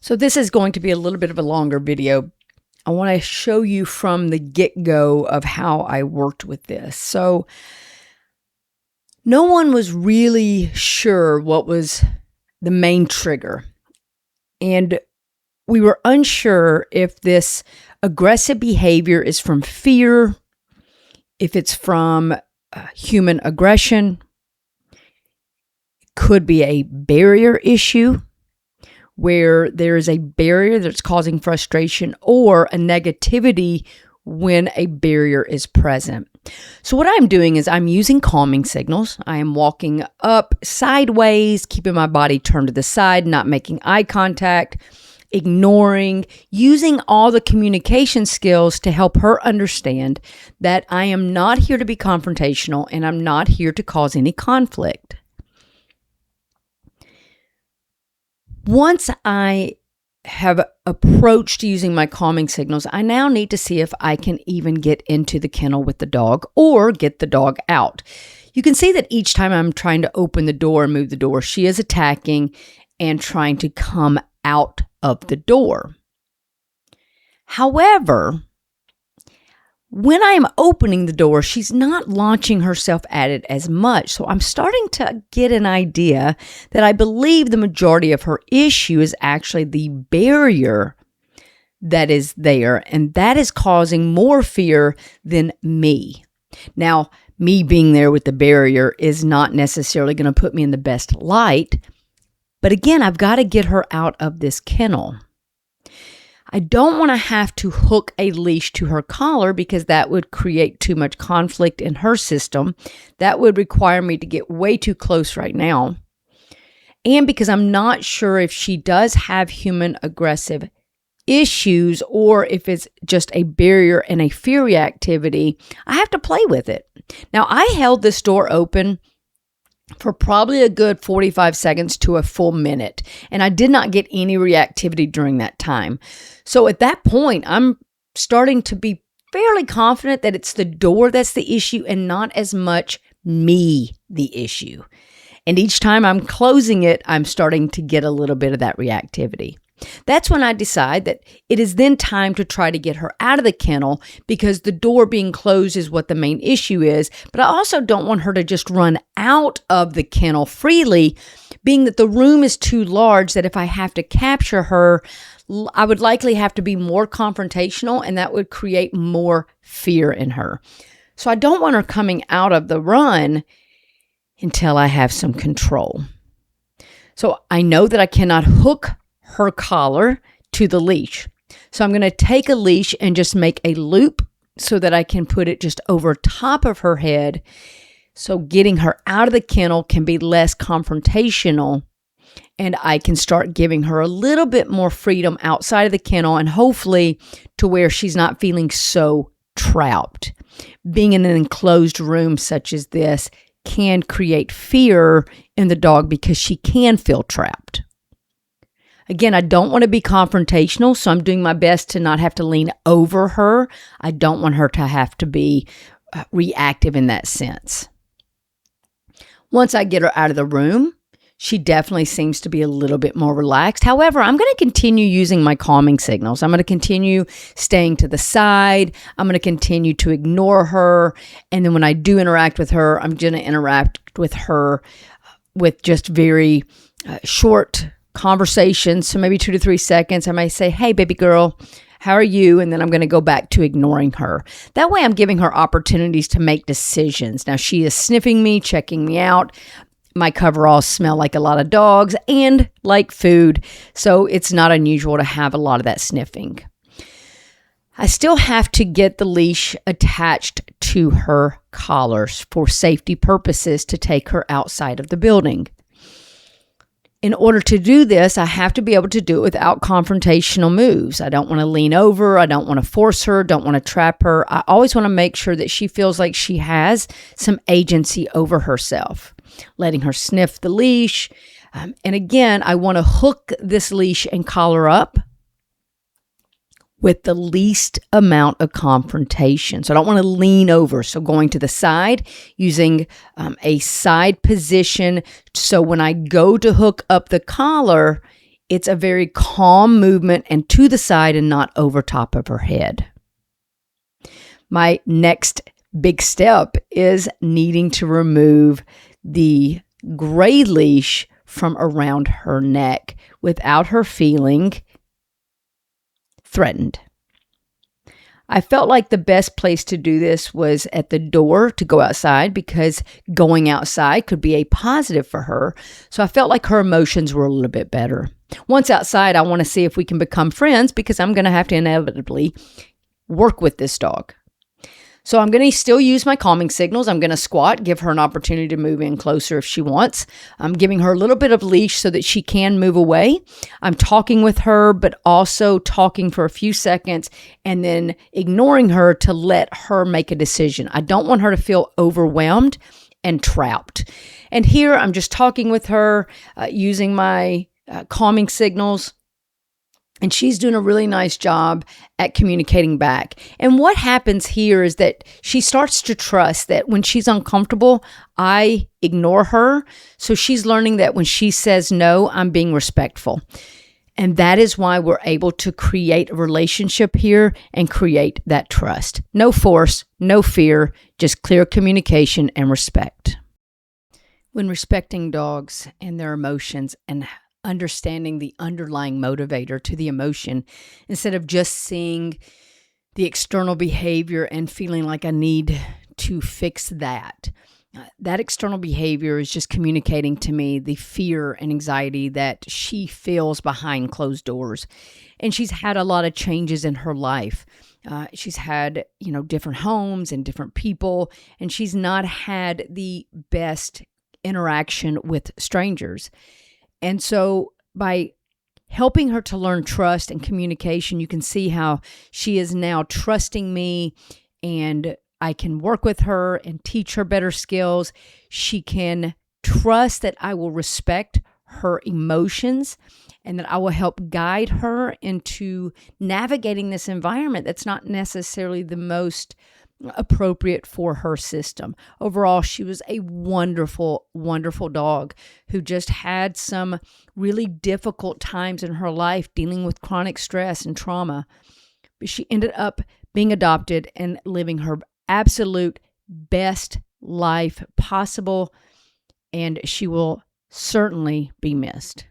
So this is going to be a little bit of a longer video. I want to show you from the get-go of how I worked with this. So no one was really sure what was the main trigger. And we were unsure if this aggressive behavior is from fear, if it's from human aggression. It could be a barrier issue, where there is a barrier that's causing frustration or a negativity when a barrier is present. So what I'm doing is I'm using calming signals. I am walking up sideways, keeping my body turned to the side, not making eye contact, ignoring, using all the communication skills to help her understand that I am not here to be confrontational and I'm not here to cause any conflict. Once I have approached using my calming signals, I now need to see if I can even get into the kennel with the dog or get the dog out. You can see that each time I'm trying to open the door and move the door, she is attacking and trying to come out of the door. However, when I am opening the door, she's not launching herself at it as much. So I'm starting to get an idea that I believe the majority of her issue is actually the barrier that is there, and that is causing more fear than me. Now, me being there with the barrier is not necessarily going to put me in the best light, but again, I've got to get her out of this kennel. I don't want to have to hook a leash to her collar because that would create too much conflict in her system. That would require me to get way too close right now. And because I'm not sure if she does have human aggressive issues or if it's just a barrier and a fear reactivity, I have to play with it. Now, I held this door open for probably a good 45 seconds to a full minute. And I did not get any reactivity during that time. So at that point, I'm starting to be fairly confident that it's the door that's the issue and not as much me the issue. And each time I'm closing it, I'm starting to get a little bit of that reactivity. That's when I decide that it is then time to try to get her out of the kennel because the door being closed is what the main issue is. But I also don't want her to just run out of the kennel freely, being that the room is too large that if I have to capture her, I would likely have to be more confrontational and that would create more fear in her. So I don't want her coming out of the run until I have some control. So I know that I cannot hook her collar to the leash. So I'm going to take a leash and just make a loop so that I can put it just over top of her head. So getting her out of the kennel can be less confrontational and I can start giving her a little bit more freedom outside of the kennel and hopefully to where she's not feeling so trapped. Being in an enclosed room such as this can create fear in the dog because she can feel trapped. Again, I don't want to be confrontational, so I'm doing my best to not have to lean over her. I don't want her to have to be reactive in that sense. Once I get her out of the room, she definitely seems to be a little bit more relaxed. However, I'm going to continue using my calming signals. I'm going to continue staying to the side. I'm going to continue to ignore her. And then when I do interact with her, I'm going to interact with her with just very short conversations, so maybe 2 to 3 seconds. I might say, "Hey, baby girl, how are you?" And then I'm going to go back to ignoring her. That way I'm giving her opportunities to make decisions. Now she is sniffing me, checking me out. My coveralls smell like a lot of dogs and like food, so it's not unusual to have a lot of that sniffing. I still have to get the leash attached to her collars for safety purposes to take her outside of the building. In order to do this, I have to be able to do it without confrontational moves. I don't want to lean over. I don't want to force her. Don't want to trap her. I always want to make sure that she feels like she has some agency over herself, letting her sniff the leash. And again, I want to hook this leash and collar up with the least amount of confrontation. So I don't want to lean over. So going to the side, using a side position. So when I go to hook up the collar, It's a very calm movement and to the side and not over top of her head. My next big step is needing to remove the gray leash from around her neck without her feeling threatened. I felt like the best place to do this was at the door to go outside, because going outside could be a positive for her. So I felt like her emotions were a little bit better. Once outside, I want to see if we can become friends, because I'm going to have to inevitably work with this dog. So I'm going to still use my calming signals. I'm going to squat, give her an opportunity to move in closer if she wants. I'm giving her a little bit of leash so that she can move away. I'm talking with her, but also talking for a few seconds and then ignoring her to let her make a decision. I don't want her to feel overwhelmed and trapped. And here I'm just talking with her using my calming signals. And she's doing a really nice job at communicating back. And what happens here is that she starts to trust that when she's uncomfortable, I ignore her. So she's learning that when she says no, I'm being respectful. And that is why we're able to create a relationship here and create that trust. No force, no fear, just clear communication and respect. When respecting dogs and their emotions and understanding the underlying motivator to the emotion, instead of just seeing the external behavior and feeling like I need to fix that. That external behavior is just communicating to me the fear and anxiety that she feels behind closed doors. And she's had a lot of changes in her life. She's had, different homes and different people, and she's not had the best interaction with strangers. And so by helping her to learn trust and communication, you can see how she is now trusting me, and I can work with her and teach her better skills. She can trust that I will respect her emotions and that I will help guide her into navigating this environment that's not necessarily the most appropriate for her system. Overall, she was a wonderful, wonderful dog who just had some really difficult times in her life dealing with chronic stress and trauma. But she ended up being adopted and living her absolute best life possible, and she will certainly be missed.